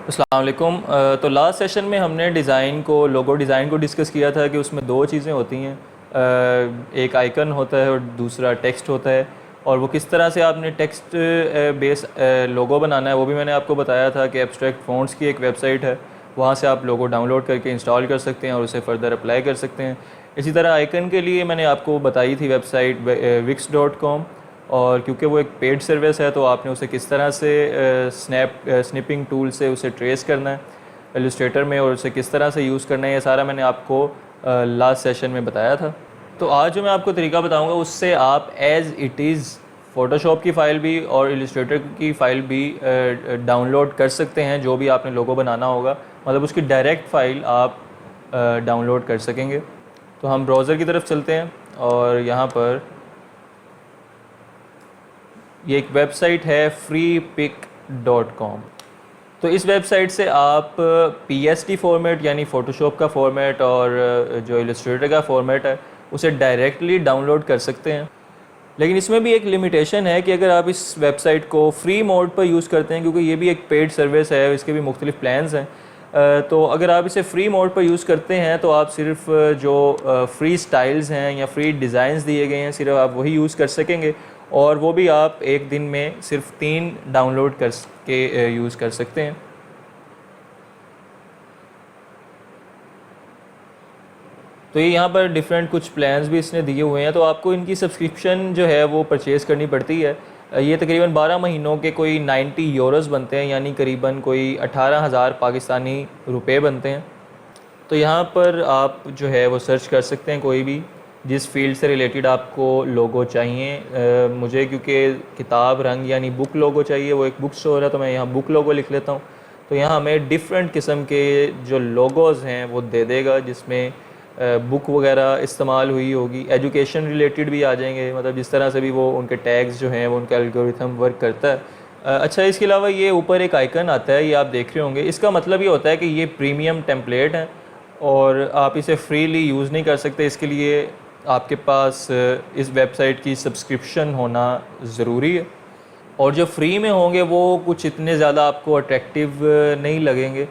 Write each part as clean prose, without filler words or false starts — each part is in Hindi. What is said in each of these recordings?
अस्सलाम वालेकुम। तो लास्ट सेशन में हमने लोगो डिज़ाइन को डिस्कस किया था कि उसमें दो चीज़ें होती हैं, एक आइकन होता है और दूसरा टेक्स्ट होता है। और वो किस तरह से आपने टेक्स्ट बेस लोगो बनाना है वो भी मैंने आपको बताया था कि एब्स्ट्रैक्ट फ़ॉन्ट्स की एक वेबसाइट है, वहाँ से आप लोगो डाउनलोड करके इंस्टॉल कर सकते हैं और उसे फ़र्दर अप्लाई कर सकते हैं। इसी तरह आइकन के लिए मैंने आपको बताई थी वेबसाइट wix.com, और क्योंकि वो एक पेड सर्विस है तो आपने उसे किस तरह से स्निपिंग टूल से उसे ट्रेस करना है इलस्ट्रेटर में और उसे किस तरह से यूज़ करना है, ये सारा मैंने आपको लास्ट सेशन में बताया था। तो आज जो मैं आपको तरीका बताऊंगा उससे आप एज़ इट इज़ फ़ोटोशॉप की फ़ाइल भी और इलस्ट्रेटर की फ़ाइल भी डाउनलोड कर सकते हैं। जो भी आपने लोगो बनाना होगा मतलब उसकी डायरेक्ट फ़ाइल आप डाउनलोड कर सकेंगे। तो हम ब्राउज़र की तरफ चलते हैं और यहाँ पर ये एक वेबसाइट है freepik.com। तो इस वेबसाइट से आप PSD फॉर्मेट यानी फ़ोटोशॉप का फ़ॉर्मेट और जो इलस्ट्रेटर का फ़ॉर्मेट है उसे डायरेक्टली डाउनलोड कर सकते हैं। लेकिन इसमें भी एक लिमिटेशन है कि अगर आप इस वेबसाइट को फ्री मोड पर यूज़ करते हैं, क्योंकि ये भी एक पेड सर्विस है, इसके भी मुख्तलिफ प्लान्स हैं, तो अगर आप इसे फ्री मोड पर यूज़ करते हैं तो आप सिर्फ जो फ्री स्टाइल्स हैं या फ्री डिज़ाइंस दिए गए हैं सिर्फ आप वही यूज़ कर सकेंगे, और वो भी आप एक दिन में सिर्फ 3 डाउनलोड कर के यूज़ कर सकते हैं। तो ये यहाँ पर डिफरेंट कुछ प्लान्स भी इसने दिए हुए हैं, तो आपको इनकी सब्सक्रिप्शन जो है वो परचेज़ करनी पड़ती है। ये तकरीबन 12 महीनों के कोई 90 यूरोज़ बनते हैं, यानी करीबन कोई 18,000 पाकिस्तानी रुपए बनते हैं। तो यहाँ पर आप जो है वो सर्च कर सकते हैं कोई भी जिस फील्ड से रिलेटेड आपको लोगो चाहिए। मुझे क्योंकि किताब रंग यानी बुक लोगो चाहिए, वो एक बुक स्टोर है, तो मैं यहाँ बुक लोगो लिख लेता हूँ। तो यहाँ हमें डिफरेंट किस्म के जो लोगोज़ हैं वो दे देगा, जिसमें बुक वगैरह इस्तेमाल हुई होगी, एजुकेशन रिलेटेड भी आ जाएंगे, मतलब जिस तरह से भी वो उनके टैग्स जो हैं वो उनका एल्गोरिथम वर्क करता है। अच्छा, इसके अलावा ये ऊपर एक आइकन आता है, ये आप देख रहे होंगे, इसका मतलब ये होता है कि ये प्रीमियम टेम्पलेट है और आप इसे फ्रीली यूज़ नहीं कर सकते। इसके लिए आपके पास इस वेबसाइट की सब्सक्रिप्शन होना ज़रूरी है, और जो फ्री में होंगे वो कुछ इतने ज़्यादा आपको अट्रैक्टिव नहीं लगेंगे।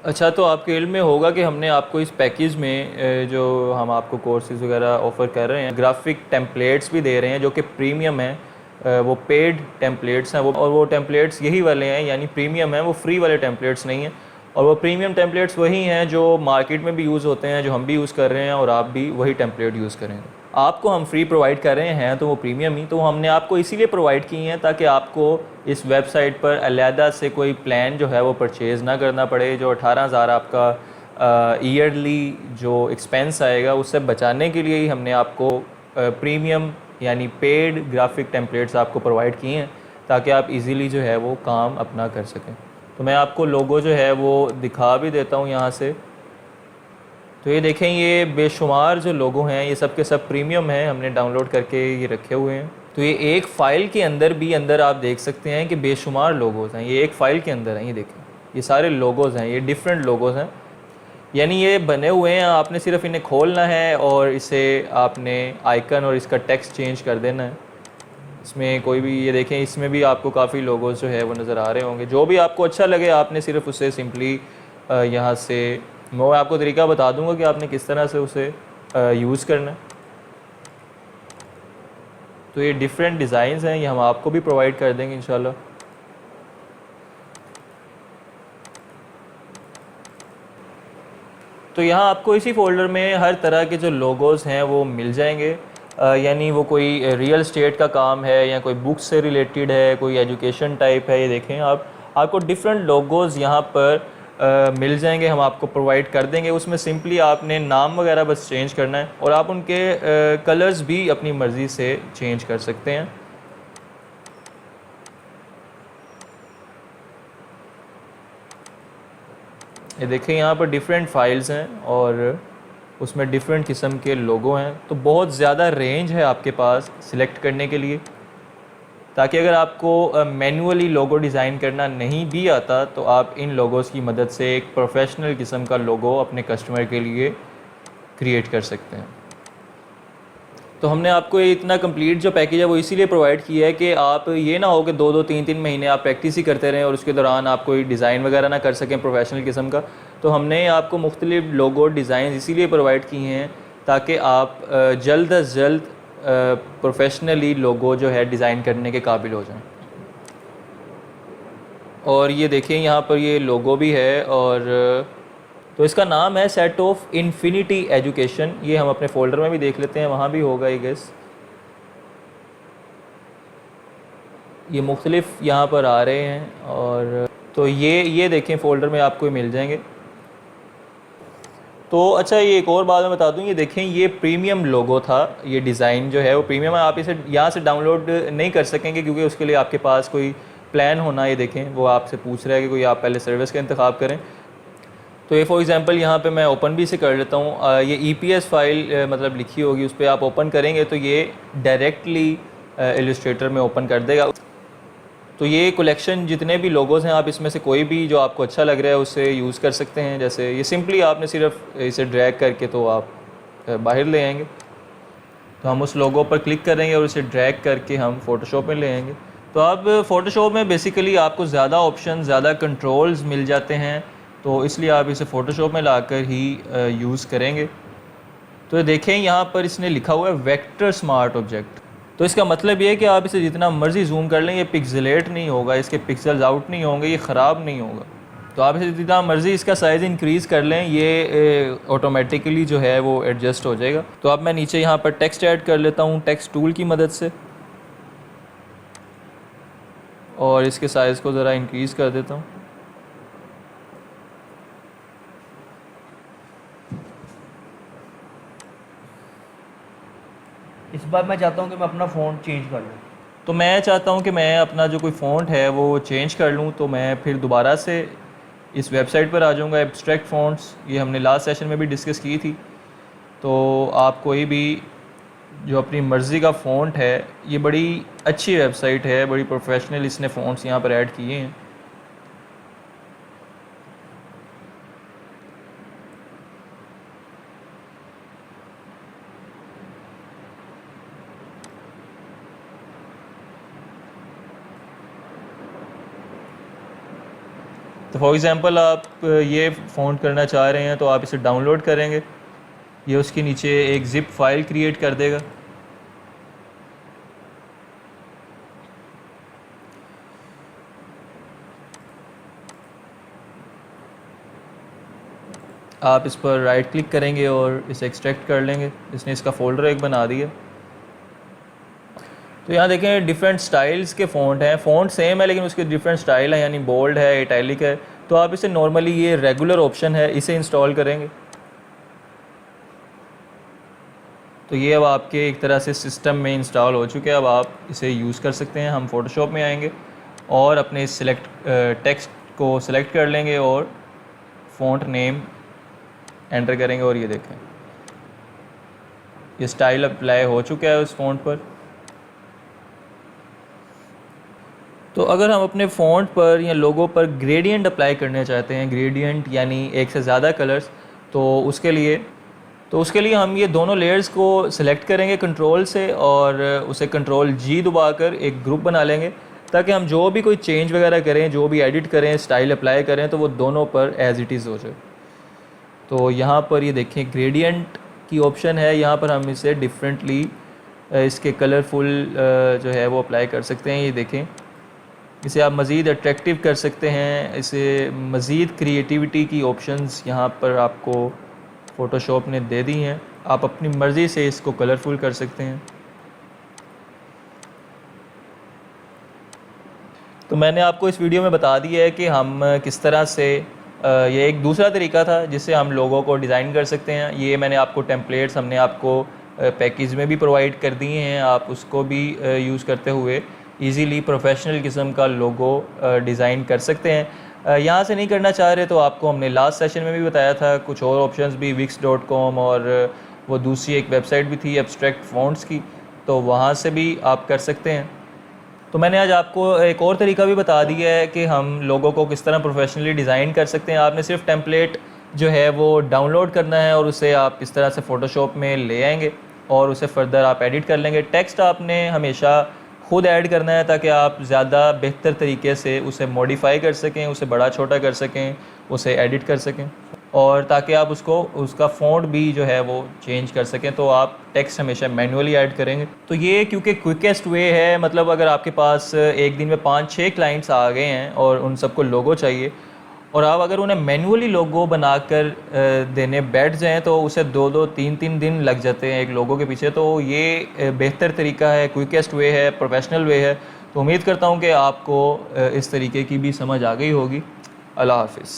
अच्छा, तो आपके इल्म में होगा कि हमने आपको इस पैकेज में जो हम आपको कोर्सेज़ वगैरह ऑफ़र कर रहे हैं, ग्राफिक टेम्पलेट्स भी दे रहे हैं जो कि प्रीमियम हैं। वो पेड टेम्पलेट्स हैं वो टेम्पलेट्स यही वाले हैं, यानी प्रीमियम हैं, वो फ्री वाले टेम्पलेट्स नहीं हैं। और वो प्रीमियम टेम्पलेट्स वही हैं जो मार्केट में भी यूज़ होते हैं, जो हम भी यूज़ कर रहे हैं और आप भी वही टेम्पलेट यूज़ करेंगे। आपको हम फ्री प्रोवाइड कर रहे हैं तो वो प्रीमियम ही, तो हमने आपको इसीलिए प्रोवाइड की हैं ताकि आपको इस वेबसाइट पर अलहदा से कोई प्लान जो है वो परचेज़ ना करना पड़े। जो 18,000 आपका ईयरली जो एक्सपेंस आएगा उससे बचाने के लिए ही हमने आपको प्रीमियम यानी पेड ग्राफिक टेम्पलेट्स आपको प्रोवाइड किए हैं ताकि आप इजीली जो है वो काम अपना कर सकें। तो मैं आपको लोगो जो है वो दिखा भी देता हूँ यहाँ से। तो ये देखें, ये बेशुमार जो लोगो हैं ये सब के सब प्रीमियम हैं, हमने डाउनलोड करके ये रखे हुए हैं। तो ये एक फ़ाइल के अंदर भी अंदर आप देख सकते हैं कि बेशुमार लोगोज़ हैं, ये एक फ़ाइल के अंदर हैं। ये देखें, ये सारे लोगोज़ हैं, ये डिफरेंट लोगोज़ हैं, यानी ये बने हुए हैं, आपने सिर्फ इन्हें खोलना है और इसे आपने आइकन और इसका टेक्स्ट चेंज कर देना है। इसमें कोई भी, ये देखें, इसमें भी आपको काफ़ी लोगोज़ जो है वो नज़र आ रहे होंगे। जो भी आपको अच्छा लगे आपने सिर्फ उसे सिंपली यहाँ से, मैं आपको तरीका बता दूंगा कि आपने किस तरह से उसे यूज़ करना है। तो ये डिफरेंट डिज़ाइंस हैं, ये हम आपको भी प्रोवाइड कर देंगे इंशाल्लाह। तो यहाँ आपको इसी फोल्डर में हर तरह के जो लोगोज़ हैं वो मिल जाएंगे। यानी वो कोई रियल स्टेट का काम है या कोई बुक से रिलेटेड है, कोई एजुकेशन टाइप है। ये देखें, आपको डिफरेंट लोगोज़ यहाँ पर मिल जाएंगे, हम आपको प्रोवाइड कर देंगे। उसमें सिंपली आपने नाम वगैरह बस चेंज करना है और आप उनके कलर्स भी अपनी मर्ज़ी से चेंज कर सकते हैं। ये देखें, यहाँ पर डिफरेंट फाइल्स हैं और उसमें डिफरेंट किस्म के लोगो हैं। तो बहुत ज़्यादा रेंज है आपके पास सिलेक्ट करने के लिए, ताकि अगर आपको मैनुअली लोगो डिज़ाइन करना नहीं भी आता तो आप इन लोगोज़ की मदद से एक प्रोफेशनल किस्म का लोगो अपने कस्टमर के लिए क्रिएट कर सकते हैं। तो हमने आपको ये इतना कंप्लीट जो पैकेज है वो इसीलिए प्रोवाइड किया है कि आप ये ना हो कि 2-2 3-3 महीने आप प्रैक्टिस ही करते रहें और उसके दौरान आप कोई डिज़ाइन वगैरह ना कर सकें प्रोफेशनल किस्म का। तो हमने आपको मुख्तलिफ लोगो डिज़ाइन इसीलिए प्रोवाइड किए हैं ताकि आप जल्द अज जल्द प्रोफेशनली लोगो जो है डिज़ाइन करने के काबिल हो जाएं। और ये देखें यहाँ पर ये लोगो भी है, और तो इसका नाम है सेट ऑफ इन्फिनिटी एजुकेशन। ये हम अपने फ़ोल्डर में भी देख लेते हैं, वहाँ भी होगा ये गेस। ये मुख्तलिफ यहाँ पर आ रहे हैं, और तो ये देखें फ़ोल्डर में आपको मिल जाएंगे। तो अच्छा, ये एक और बात मैं बता दूं, ये देखें ये प्रीमियम लोगो था, ये डिज़ाइन जो है वो प्रीमियम है। आप इसे यहाँ से डाउनलोड नहीं कर सकेंगे क्योंकि उसके लिए आपके पास कोई प्लान होना। ये देखें वो आपसे पूछ रहा है कि कोई आप पहले सर्विस का इंतखाब करें। तो ये फॉर एग्ज़ाम्पल यहाँ पे मैं ओपन भी से कर लेता हूँ। ये EPS फाइल मतलब लिखी होगी, उस पर आप ओपन करेंगे तो ये डायरेक्टली इलस्ट्रेटर में ओपन कर देगा। तो ये कलेक्शन जितने भी लोगोज़ हैं, आप इसमें से कोई भी जो आपको अच्छा लग रहा है उससे यूज़ कर सकते हैं। जैसे ये सिंपली आपने सिर्फ इसे ड्रैग करके तो आप बाहर ले आएंगे। तो हम उस लोगो पर क्लिक करेंगे और इसे ड्रैग करके हम फ़ोटोशॉप में ले आएंगे। तो अब फ़ोटोशॉप में बेसिकली आपको ज़्यादा ऑप्शन, ज़्यादा कंट्रोल्स मिल जाते हैं, तो इसलिए आप इसे फ़ोटोशॉप में लाकर ही यूज़ करेंगे। तो देखें यहाँ पर इसने लिखा हुआ है वेक्टर स्मार्ट ऑब्जेक्ट। तो इसका मतलब ये है कि आप इसे जितना मर्ज़ी जूम कर लें, ये पिक्सेलेट नहीं होगा, इसके पिक्सल्स आउट नहीं होंगे, ये ख़राब नहीं होगा। तो आप इसे जितना मर्ज़ी इसका साइज़ इंक्रीज़ कर लें, ये ऑटोमेटिकली जो है वो एडजस्ट हो जाएगा। तो अब मैं नीचे यहाँ पर टेक्स्ट ऐड कर लेता हूँ टेक्स्ट टूल की मदद से, और इसके साइज़ को ज़रा इंक्रीज़ कर देता हूँ। इस बार मैं चाहता हूँ कि मैं अपना फ़ॉन्ट चेंज कर लूँ। तो मैं चाहता हूँ कि मैं अपना जो कोई फ़ॉन्ट है वो चेंज कर लूँ। तो मैं फिर दोबारा से इस वेबसाइट पर आ जाऊँगा, एब्स्ट्रैक्ट फ़ॉन्ट्स। ये हमने लास्ट सेशन में भी डिस्कस की थी। तो आप कोई भी जो अपनी मर्ज़ी का फ़ॉन्ट है, ये बड़ी अच्छी वेबसाइट है, बड़ी प्रोफेशनल इसने फ़ॉन्ट्स यहाँ पर ऐड किए हैं। तो फॉर एग्ज़ाम्पल आप ये फ़ॉन्ट करना चाह रहे हैं तो आप इसे डाउनलोड करेंगे, ये उसके नीचे एक ज़िप फाइल क्रिएट कर देगा। आप इस पर राइट क्लिक करेंगे और इसे एक्सट्रैक्ट कर लेंगे। इसने इसका फ़ोल्डर एक बना दिया। तो यहाँ देखें डिफरेंट स्टाइल्स के फ़ॉन्ट हैं, फ़ॉन्ट सेम है लेकिन उसके डिफरेंट स्टाइल हैं, यानी बोल्ड है, इटैलिक है। तो आप इसे नॉर्मली, ये रेगुलर ऑप्शन है, इसे इंस्टॉल करेंगे तो ये अब आपके एक तरह से सिस्टम में इंस्टॉल हो चुके हैं। अब आप इसे यूज़ कर सकते हैं। हम फ़ोटोशॉप में आएंगे और अपने सिलेक्ट टेक्स्ट को सिलेक्ट कर लेंगे और फ़ॉन्ट नेम एंटर करेंगे, और ये देखें ये स्टाइल अप्लाई हो चुका है उस फ़ॉन्ट पर। तो अगर हम अपने फ़ॉन्ट पर या लोगो पर ग्रेडियंट अप्लाई करना चाहते हैं, ग्रेडियंट यानी एक से ज़्यादा कलर्स, तो उसके लिए हम ये दोनों लेयर्स को सिलेक्ट करेंगे कंट्रोल से, और उसे कंट्रोल G दबाकर एक ग्रुप बना लेंगे, ताकि हम जो भी कोई चेंज वगैरह करें, जो भी एडिट करें, स्टाइल अप्लाई करें, तो वो दोनों पर एज़ इट इज़ हो जाए। तो यहाँ पर ये देखें ग्रेडियंट की ऑप्शन है, यहाँ पर हम इसे डिफरेंटली इसके कलरफुल जो है वो अप्लाई कर सकते हैं। ये देखें, इसे आप मज़ीद अट्रैक्टिव कर सकते हैं, इसे मज़ीद क्रिएटिविटी की ऑप्शंस यहाँ पर आपको फ़ोटोशॉप ने दे दी हैं। आप अपनी मर्ज़ी से इसको कलरफुल कर सकते हैं। तो मैंने आपको इस वीडियो में बता दिया है कि हम किस तरह से ये एक दूसरा तरीका था जिससे हम लोगों को डिज़ाइन कर सकते हैं। ये मैंने आपको टेम्पलेट्स हमने आपको पैकेज में भी प्रोवाइड कर दिए हैं, आप उसको भी यूज़ करते हुए इजीली प्रोफेशनल किस्म का लोगो डिज़ाइन कर सकते हैं। यहाँ से नहीं करना चाह रहे तो आपको हमने लास्ट सेशन में भी बताया था, कुछ और ऑप्शंस भी wix.com और वो दूसरी एक वेबसाइट भी थी एब्स्ट्रैक्ट फ़ॉन्ट्स की, तो वहाँ से भी आप कर सकते हैं। तो मैंने आज आपको एक और तरीका भी बता दिया है कि हम लोगों को किस तरह प्रोफेशनली डिज़ाइन कर सकते हैं। आपने सिर्फ टेम्पलेट जो है वो डाउनलोड करना है और उसे आप इस तरह से फ़ोटोशॉप में ले आएंगे। और उसे फर्दर आप एडिट कर लेंगे। टेक्स्ट आपने हमेशा खुद ऐड करना है ताकि आप ज़्यादा बेहतर तरीके से उसे मॉडिफाई कर सकें, उसे बड़ा छोटा कर सकें, उसे एडिट कर सकें, और ताकि आप उसका फ़ॉन्ट भी जो है वो चेंज कर सकें। तो आप टेक्स्ट हमेशा मैनुअली ऐड करेंगे। तो ये क्योंकि क्विकेस्ट वे है, मतलब अगर आपके पास एक दिन में 5-6 क्लाइंट्स आ गए हैं और उन सबको लोगो चाहिए, और आप अगर उन्हें मैनुअली लोगो बनाकर देने बैठ जाएं तो उसे 2-2, 3-3 दिन लग जाते हैं एक लोगो के पीछे। तो ये बेहतर तरीका है, क्विकेस्ट वे है, प्रोफेशनल वे है। तो उम्मीद करता हूं कि आपको इस तरीके की भी समझ आ गई होगी। अल्लाह हाफ़िज़।